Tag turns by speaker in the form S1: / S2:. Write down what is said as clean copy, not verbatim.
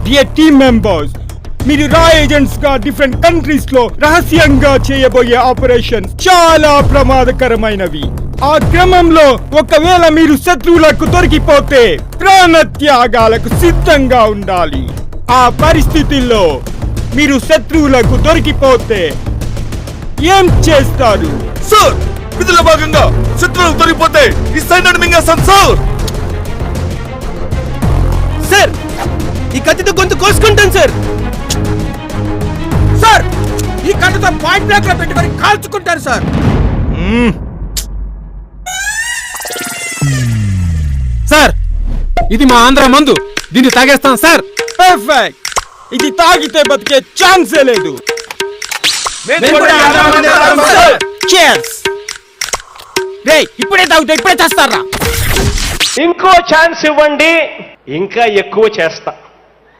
S1: Dear team members, మీరు రా agents గా డిఫరెంట్ కంట్రీస్ లో రహస్యంగా చేయబోయే ఆపరేషన్స్ చాలా ప్రమాదకరమైనవి. ఆ క్రమంలో ఒకవేళ మీరు శత్రువులకు దొరికిపోతే ప్రాణత్యాగాలకు సిద్ధంగా ఉండాలి. ఆ పరిస్థితుల్లో మీరు శత్రువులకు దొరికిపోతే ఏం చేస్తారు?
S2: సార్, విధుల భాగంగా శత్రువులకు దొరికిపోతే ఈ సైన్యాన్ని మింగేస్తాం సార్.
S3: సార్, ఈ కత్తితో గొంతు కోసుకుంటాను సార్. సార్, ఈ కత్తితో పాయింట్ బ్లాక్ లో పెట్టుకొని కాల్చుకుంటారు సార్. సార్, ఇది మా ఆంధ్ర మందు, దీన్ని తాగేస్తాం సార్.
S1: పర్ఫెక్ట్. ఇది తాగితే బతికే ఛాన్సే లేదు. రే, ఇప్పుడే తాగితే ఇప్పుడే చేస్తారా?
S4: ఇంకో ఛాన్స్ ఇవ్వండి, ఇంకా ఎక్కువ చేస్తా.